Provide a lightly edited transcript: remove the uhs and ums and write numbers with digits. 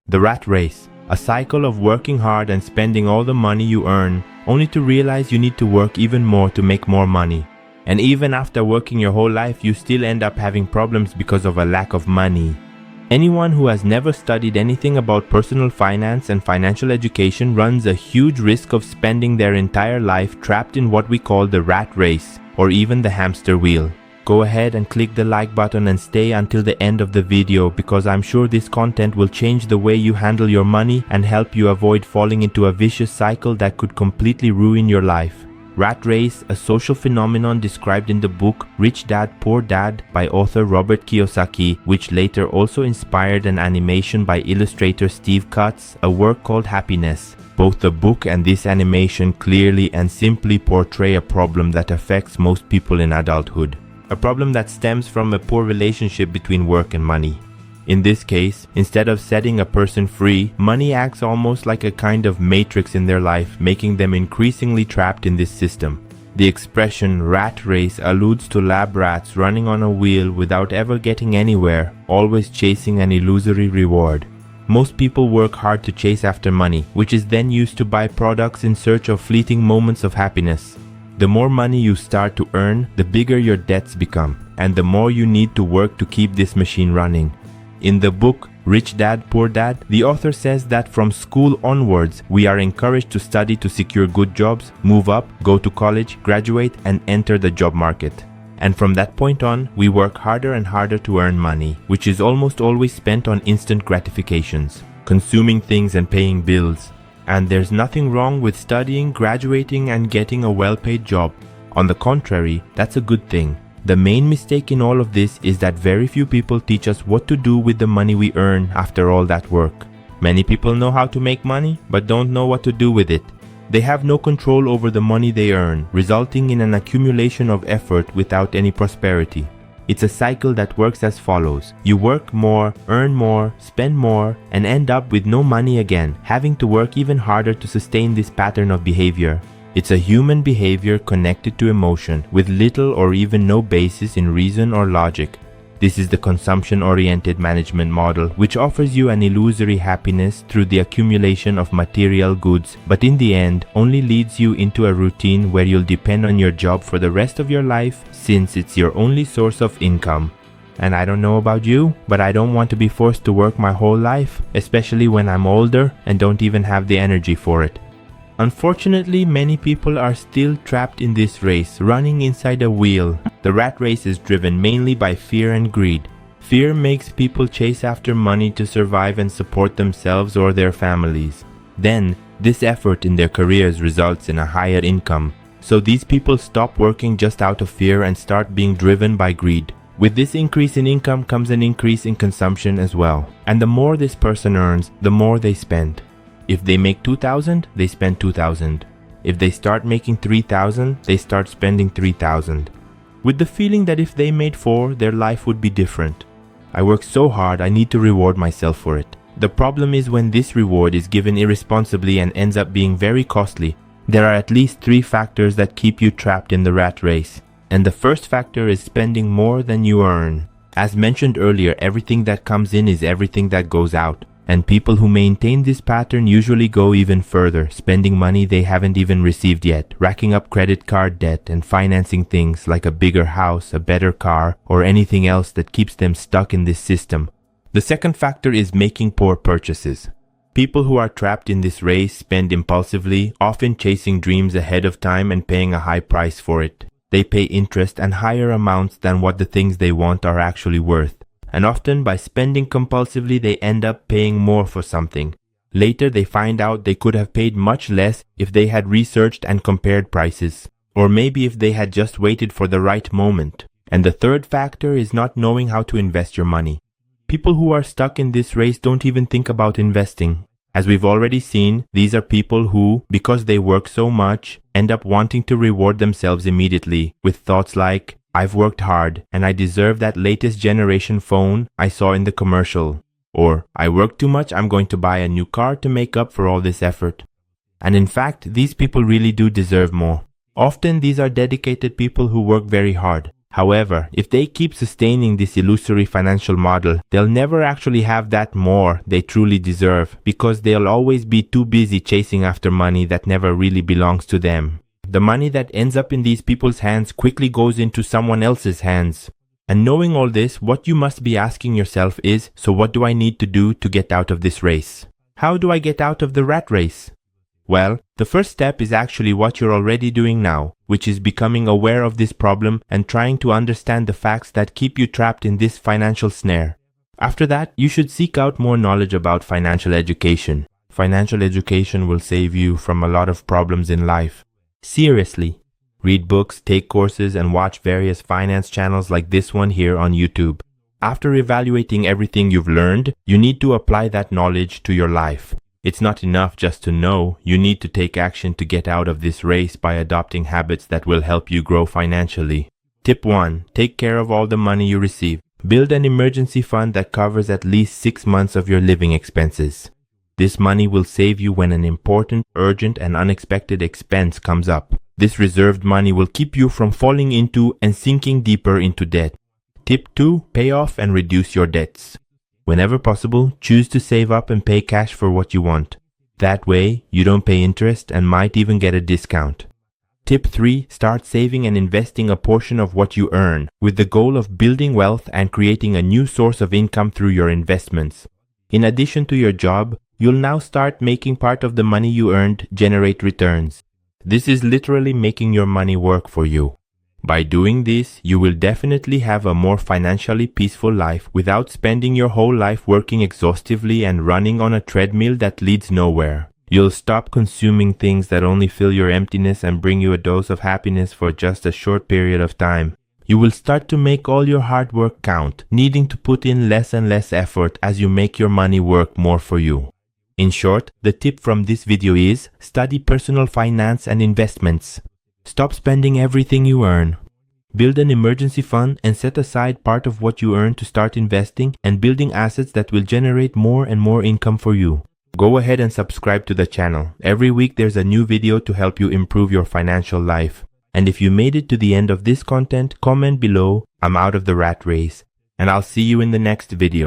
The rat race, a cycle of working hard and spending all the money you earn, only to realize you need to work even more to make more money. And even after working your whole life, you still end up having problems because of a lack of money. Anyone who has never studied anything about personal finance and financial education runs a huge risk of spending their entire life trapped in what we call the rat race, or even the hamster wheel. Go ahead and click the like button and stay until the end of the video, because I'm sure this content will change the way you handle your money and help you avoid falling into a vicious cycle that could completely ruin your life. Rat race, a social phenomenon described in the book Rich Dad, Poor Dad by author Robert Kiyosaki, which later also inspired an animation by illustrator Steve Cutts, a work called Happiness. Both the book and this animation clearly and simply portray a problem that affects most people in adulthood. A problem that stems from a poor relationship between work and money. In this case, instead of setting a person free, money acts almost like a kind of matrix in their life, making them increasingly trapped in this system. The expression rat race alludes to lab rats running on a wheel without ever getting anywhere, always chasing an illusory reward. Most people work hard to chase after money, which is then used to buy products in search of fleeting moments of happiness. The more money you start to earn, the bigger your debts become, and the more you need to work to keep this machine running. In the book Rich Dad, Poor Dad, the author says that from school onwards, we are encouraged to study to secure good jobs, move up, go to college, graduate, and enter the job market. And from that point on, we work harder and harder to earn money, which is almost always spent on instant gratifications, consuming things and paying bills. And there's nothing wrong with studying, graduating, and getting a well-paid job. On the contrary, that's a good thing. The main mistake in all of this is that very few people teach us what to do with the money we earn after all that work. Many people know how to make money, but don't know what to do with it. They have no control over the money they earn, resulting in an accumulation of effort without any prosperity. It's a cycle that works as follows. You work more, earn more, spend more, and end up with no money again, having to work even harder to sustain this pattern of behavior. It's a human behavior connected to emotion, with little or even no basis in reason or logic. This is the consumption-oriented management model, which offers you an illusory happiness through the accumulation of material goods, but in the end only leads you into a routine where you'll depend on your job for the rest of your life, since it's your only source of income. And I don't know about you, but I don't want to be forced to work my whole life, especially when I'm older and don't even have the energy for it. Unfortunately, many people are still trapped in this race, running inside a wheel. The rat race is driven mainly by fear and greed. Fear makes people chase after money to survive and support themselves or their families. Then, this effort in their careers results in a higher income. So these people stop working just out of fear and start being driven by greed. With this increase in income comes an increase in consumption as well. And the more this person earns, the more they spend. If they make 2,000, they spend 2,000. If they start making 3,000, they start spending 3,000. With the feeling that if they made 4, their life would be different. I work so hard, I need to reward myself for it. The problem is when this reward is given irresponsibly and ends up being very costly. There are at least 3 factors that keep you trapped in the rat race. And the first factor is spending more than you earn. As mentioned earlier, everything that comes in is everything that goes out. And people who maintain this pattern usually go even further, spending money they haven't even received yet, racking up credit card debt and financing things like a bigger house, a better car, or anything else that keeps them stuck in this system. The second factor is making poor purchases. People who are trapped in this race spend impulsively, often chasing dreams ahead of time and paying a high price for it. They pay interest and higher amounts than what the things they want are actually worth. And often by spending compulsively, they end up paying more for something. Later they find out they could have paid much less if they had researched and compared prices, or maybe if they had just waited for the right moment. And the third factor is not knowing how to invest your money. People who are stuck in this race don't even think about investing. As we've already seen, these are people who, because they work so much, end up wanting to reward themselves immediately with thoughts like, I've worked hard and I deserve that latest generation phone I saw in the commercial. Or, I worked too much, I'm going to buy a new car to make up for all this effort. And in fact, these people really do deserve more. Often these are dedicated people who work very hard. However, if they keep sustaining this illusory financial model, they'll never actually have that more they truly deserve because they'll always be too busy chasing after money that never really belongs to them. The money that ends up in these people's hands quickly goes into someone else's hands. And knowing all this, what you must be asking yourself is, so what do I need to do to get out of this race? How do I get out of the rat race? Well, the first step is actually what you're already doing now, which is becoming aware of this problem and trying to understand the facts that keep you trapped in this financial snare. After that, you should seek out more knowledge about financial education. Financial education will save you from a lot of problems in life. Seriously. Read books, take courses, and watch various finance channels like this one here on YouTube. After evaluating everything you've learned, you need to apply that knowledge to your life. It's not enough just to know, you need to take action to get out of this race by adopting habits that will help you grow financially. Tip 1. Take care of all the money you receive. Build an emergency fund that covers at least 6 months of your living expenses. This money will save you when an important, urgent, and unexpected expense comes up. This reserved money will keep you from falling into and sinking deeper into debt. Tip 2. Pay off and reduce your debts. Whenever possible, choose to save up and pay cash for what you want. That way, you don't pay interest and might even get a discount. Tip 3. Start saving and investing a portion of what you earn, with the goal of building wealth and creating a new source of income through your investments. In addition to your job, you'll now start making part of the money you earned generate returns. This is literally making your money work for you. By doing this, you will definitely have a more financially peaceful life without spending your whole life working exhaustively and running on a treadmill that leads nowhere. You'll stop consuming things that only fill your emptiness and bring you a dose of happiness for just a short period of time. You will start to make all your hard work count, needing to put in less and less effort as you make your money work more for you. In short, the tip from this video is, study personal finance and investments. Stop spending everything you earn. Build an emergency fund and set aside part of what you earn to start investing and building assets that will generate more and more income for you. Go ahead and subscribe to the channel. Every week there's a new video to help you improve your financial life. And if you made it to the end of this content, comment below, I'm out of the rat race. And I'll see you in the next video.